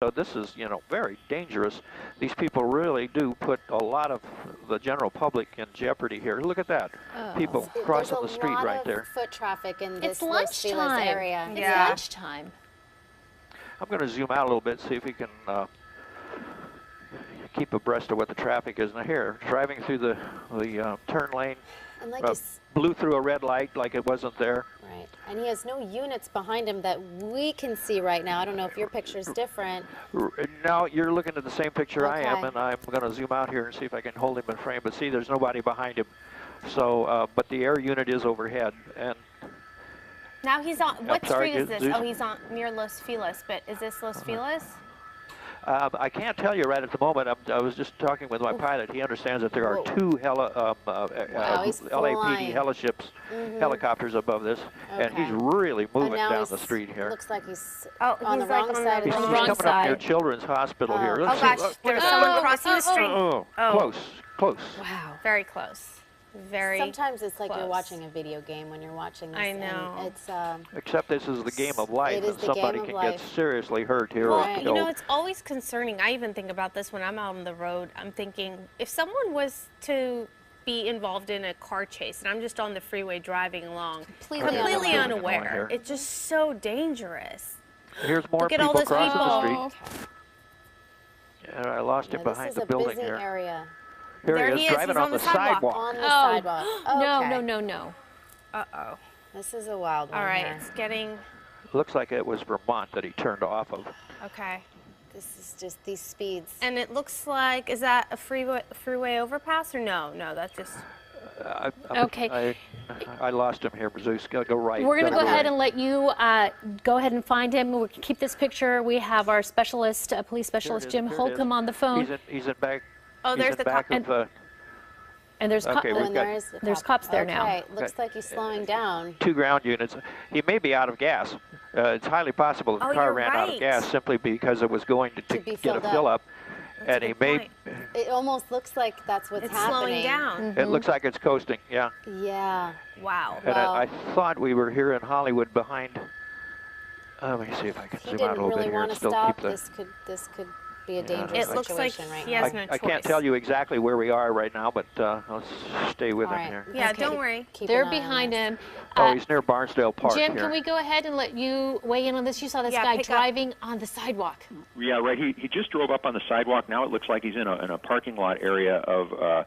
So this is, you know, very dangerous. These people really do put a lot of the general public in jeopardy here. Look at that. People crossing the street right there. There's a lot of foot traffic in this It's Los Feliz lunchtime. area. It's Yeah. lunchtime. I'm going to zoom out a little bit, see if we can keep abreast of what the traffic is. Now here, driving through the turn lane, And like he's, blew through a red light like it wasn't there. right. And he has no units behind him that we can see right now. I don't know if your picture's different. Now you're looking at the same picture I am, Okay. and I'm going to zoom out here and see if I can hold him in frame. But see, there's nobody behind him. So, but the air unit is overhead, and Now he's on, what sorry, street is this? Zeus? Oh, he's on near Los Feliz, but is this Los Feliz? I can't tell you right at the moment. I was just talking with my pilot. He understands that there are two he's LAPD flying. helicopters above this, and he's Okay. really And moving now down he's, the street here. looks like he's Oh, on he's the like wrong on side of He's the on the street. wrong coming up near side. Children's Hospital here. Oh Let's see. gosh, Look, there's look, someone look. crossing the street. Oh, Oh. close. Wow. Very close. Very Sometimes it's like you're close. watching a video game when you're watching this. I know. And it's, Except this is the game of life, It is and the game somebody of can life. get seriously hurt here. Well, or Right. you know, killed. it's always concerning. I even think about this when I'm out on the road. I'm thinking, if someone was to be involved in a car chase and I'm just on the freeway driving along, Completely completely unaware. unaware, Here. it's just so dangerous. Here's more Look at people all those crossing people. the street. And I lost him yeah, behind this the is a building busy here. area. Here There he he is, is. driving He's on the sidewalk. On the Oh. sidewalk. No, Okay. no, no, no. Uh-oh. This is a wild one All right, here. it's getting, Looks like it was Vermont that he turned off of. okay. This is just these speeds. And it looks like, is that a freeway overpass or no? No, that's just, Okay. I lost him here, Zeus. Go right. We're going to Gotta go ahead right. and let you go ahead and find him. We'll keep this picture. We have our specialist, police specialist Jim Here it is. Holcomb on the phone. He's in back. Oh, he's there's in the back cop. of, And there's Okay, Oh, we've and got- there's the there's cops there now. Okay, looks Okay. like he's slowing down. two ground units. He may be out of gas. It's highly possible the Oh, car you're ran out of right. gas simply because it was going to be get a filled fill up. That's And a he good may, point. It almost looks like that's what's It's happening. slowing down. it looks like it's coasting, yeah. Yeah. Wow. And Well- I thought we were here in Hollywood behind. Let me see if I can He zoom out a didn't little bit really here want and to still stop. keep the. This could be a dangerous It looks like situation right he now. has no I can't choice. tell you exactly where we are right now, but let's stay with All him right. here. Yeah, Okay. don't worry. Keep They're an eye on behind this. him. Oh, he's near Barnsdale Park Jim, here. can we go ahead and let you weigh in on this? You saw this Yeah, guy pick up. driving on the sidewalk. Yeah, right. He just drove up on the sidewalk. Now it looks like he's in a parking lot area of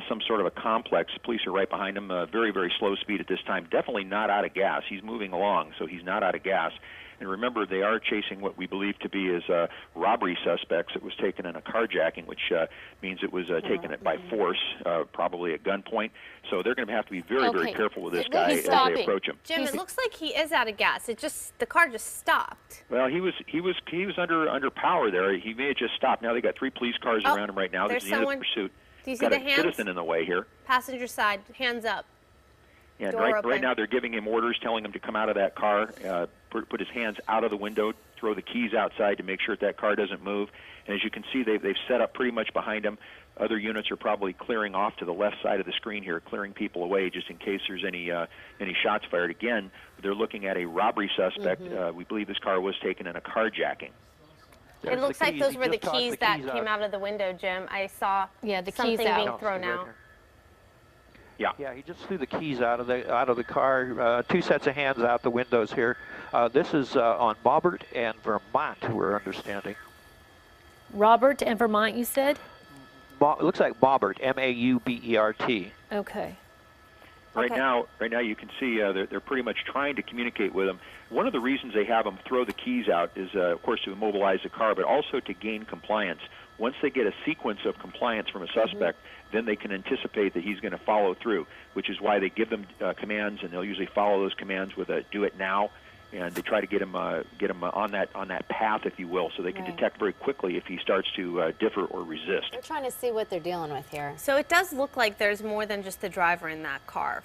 some sort of a complex. Police are right behind him. Very, very slow speed at this time. Definitely not out of gas. He's moving along, so he's not out of gas. And remember, they are chasing what we believe to be as robbery suspects. It was taken in a carjacking, which means it was taken by force, probably at gunpoint. So they're going to have to be very, very Okay. careful with this He's guy as stopping. they approach him. Jim, it looks like he is out of gas. It just, the car just stopped. Well, he was under power there. He may have just stopped. Now they got 3 police cars Oh, around him right now. there's There's the end of someone- the pursuit. Do you see Got the a hands? citizen in the way here. Passenger side, hands up. And Door right open. now they're giving him orders, telling him to come out of that car, put his hands out of the window, throw the keys outside to make sure that car doesn't move. And as you can see, they've set up pretty much behind him. Other units are probably clearing off to the left side of the screen here, clearing people away just in case there's any shots fired. Again, they're looking at a robbery suspect. We believe this car was taken in a carjacking. There's It looks the like keys. those He were the just tossed keys the that keys came out of the window, Jim. I saw Yeah, the something keys out. being No, thrown see right out. here. Yeah. Yeah, he just threw the keys out of the car. 2 sets of hands out the windows here. This is on Maubert and Vermont, we're understanding. Robert and Vermont, you said? It looks like Maubert, M-A-U-B-E-R-T. Okay. Right Okay. now, you can see they're pretty much trying to communicate with him. One of the reasons they have him throw the keys out is, of course, to immobilize the car, but also to gain compliance. Once they get a sequence of compliance from a suspect, then they can anticipate that he's going to follow through, which is why they give them commands, and they'll usually follow those commands with a "do it now," and they try to get him on that path, if you will, so they can Right. detect very quickly if he starts to differ or resist. We're trying to see what they're dealing with here. So it does look like there's more than just the driver in that car.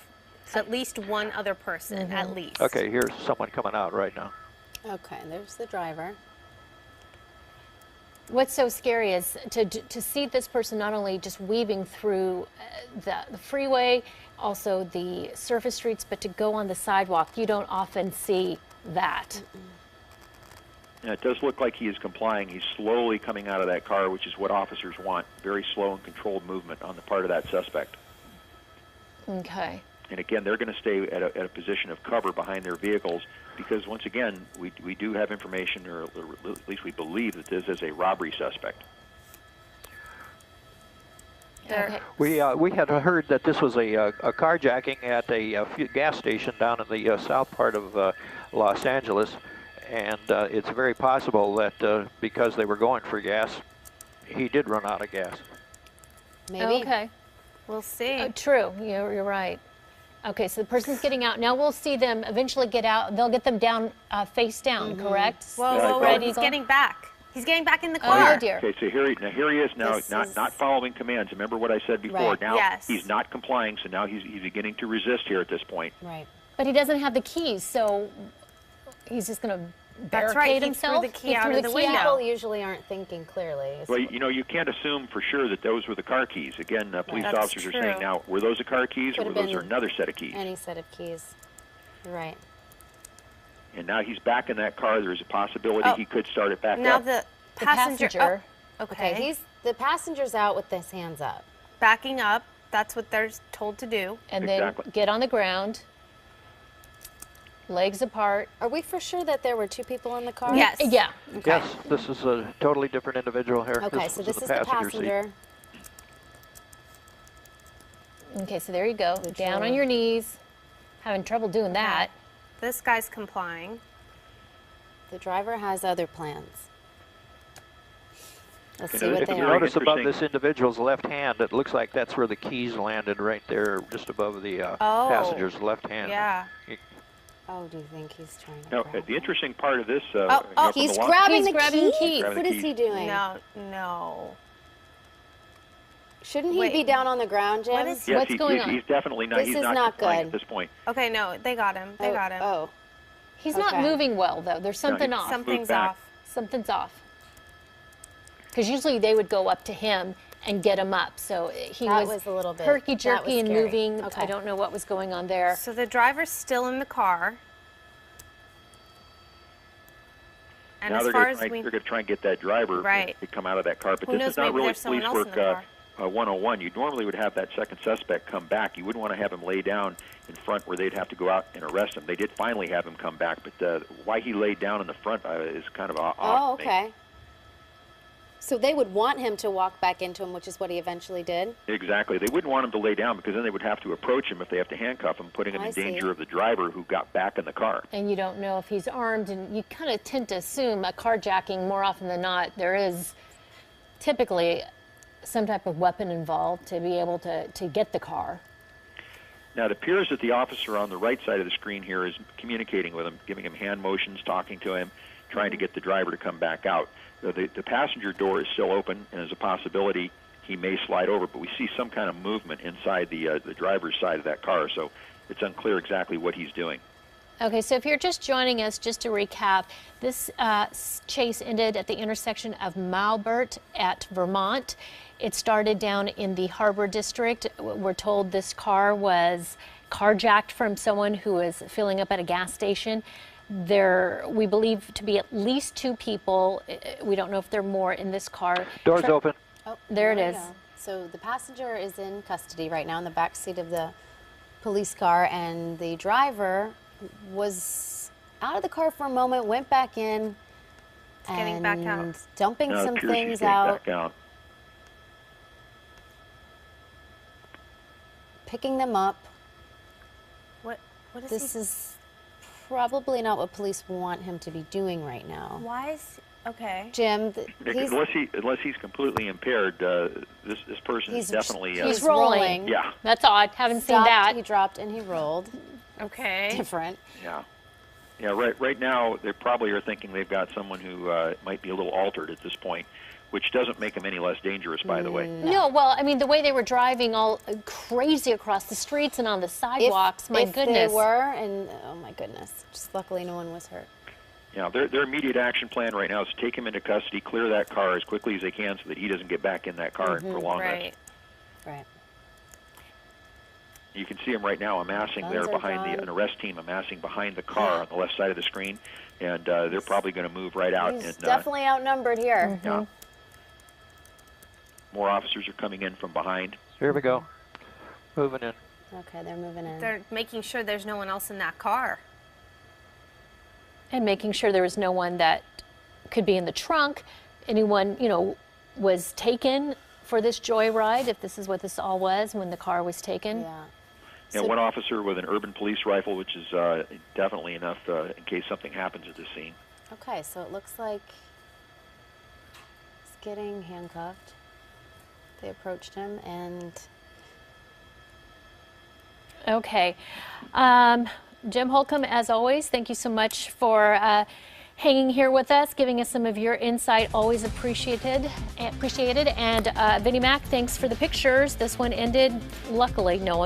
At least one other person, at least. Okay, here's someone coming out right now. Okay, there's the driver. What's so scary is to see this person not only just weaving through the freeway, also the surface streets, but to go on the sidewalk. You don't often see that. And it does look like he is complying. He's slowly coming out of that car, which is what officers want. Very slow and controlled movement on the part of that suspect. Okay. And again, they're going to stay at a position of cover behind their vehicles because, once again, we do have information, or at least we believe that this is a robbery suspect. Okay. We had heard that this was a carjacking at a gas station down in the south part of Los Angeles, and it's very possible that because they were going for gas, he did run out of gas. Maybe. Okay. We'll see. True. You're right. Okay, so the person's getting out. Now we'll see them eventually get out. They'll get them down, face down, correct? Whoa, he's getting back. He's getting back in the car. Oh, dear. Okay, so here he is now, This not following commands. Remember what I said before. Right. Now Yes. he's not complying, so now he's beginning to resist here at this point. Right. But he doesn't have the keys, so he's just going to That's barricade right, he threw himself. the key out of the key window. People usually aren't thinking clearly. Well, you can't assume for sure that those were the car keys. Again, police That's officers are true. saying now, were those the car keys, or Could were have those been another set of keys? Any set of keys. You're right. And now he's back in that car. There's a possibility Oh. he could start it back Now up. the The passenger. passenger. Oh, Okay, okay. the passenger's out with his hands up. Backing up. That's what they're told to do. And then Exactly. get on the ground, legs apart. Are we for sure that there were two people in the car? Yes. Yeah. Okay. Yes, this is a totally different individual here. Okay, so this is the seat. passenger. Okay, so there you go. Good Down on job. your knees. Having trouble doing that. This guy's complying. The driver has other plans. Let's You see know, what if they you are. Notice above Interesting. this individual's left hand, it looks like that's where the keys landed, right there, just above the Oh. passenger's left hand. Yeah. Oh, do you think he's trying to Now, grab the it? interesting part of this, Oh, from he's the grabbing He's the grabbing the keys? keys. Grabbing What the is he keys. doing? No. Shouldn't he Wait. be down on the ground, Jim? What is- Yes, What's going on? He's definitely not. This He's is not not complying good. at this point. Okay, no, they got him. They got him. Oh, He's not Okay. moving well, though. There's something he's- off. Something's back. off. Something's off. Because usually they would go up to him and get him up. So he That was was a little bit- herky that jerky was and scary. moving. Okay. I don't know what was going on there. So the driver's still in the car. And Now as they're far going as to we try and get that driver Right. to come out of that car. But Who this knows, is not maybe really there's someone police else in work the 101. You normally would have that second suspect come back. You wouldn't want to have him lay down in front where they'd have to go out and arrest him. They did finally have him come back, but why he laid down in the front is kind of odd. oh, to me. okay. So they would want him to walk back into him, which is what he eventually did. Exactly. They wouldn't want him to lay down because then they would have to approach him if they have to handcuff him, putting him I in see. danger of the driver who got back in the car. And you don't know if he's armed. And you kind of tend to assume a carjacking, more often than not, there is typically some type of weapon involved to be able to get the car. Now, it appears that the officer on the right side of the screen here is communicating with him, giving him hand motions, talking to him, trying to get the driver to come back out. The passenger door is still open, and there's a possibility he may slide over, but we see some kind of movement inside the driver's side of that car, so it's unclear exactly what he's doing. Okay, so if you're just joining us, just to recap, this chase ended at the intersection of Malbert at Vermont. It started down in the Harbor District. We're told this car was carjacked from someone who was filling up at a gas station. There, we believe to be at least two people. We don't know if there are more in this car. Doors open. Oh, There it we is. go. So the passenger is in custody right now in the back seat of the police car, and the driver was out of the car for a moment, went back in, getting back out. and dumping Now, it some appears he's things getting out, back out. picking them up. what is This he? is probably not what police want him to be doing right now. Why is okay? Jim, he's Unless he's completely impaired, this person is He's- definitely He's rolling. rolling. yeah. That's odd. Haven't seen stopped, that. he dropped, and he rolled. Okay. Different. Yeah. Yeah, right now they probably are thinking they've got someone who might be a little altered at this point, which doesn't make him any less dangerous, by the way. No, well, I mean, the way they were driving all crazy across the streets and on the sidewalks, my if goodness. they were, and oh my goodness, just luckily no one was hurt. Yeah, their immediate action plan right now is to take him into custody, clear that car as quickly as they can so that he doesn't get back in that car and prolong Right. this. Right. You can see them right now amassing Guns there are behind gone. an arrest team amassing behind the car on the left side of the screen, and they're probably going to move right out. He's And definitely outnumbered here. yeah, more officers are coming in from behind. Here we go. Moving in. Okay, they're moving in. They're making sure there's no one else in that car. And making sure there was no one that could be in the trunk. Anyone, you know, was taken for this joyride, if this is what this all was when the car was taken. Yeah. And So- one officer with an urban police rifle, which is definitely enough in case something happens at the scene. Okay, so it looks like he's getting handcuffed. They approached him and Okay. Jim Holcomb, as always, thank you so much for hanging here with us, giving us some of your insight. Always appreciated. And Vinnie Mac, thanks for the pictures. This one ended, luckily, no one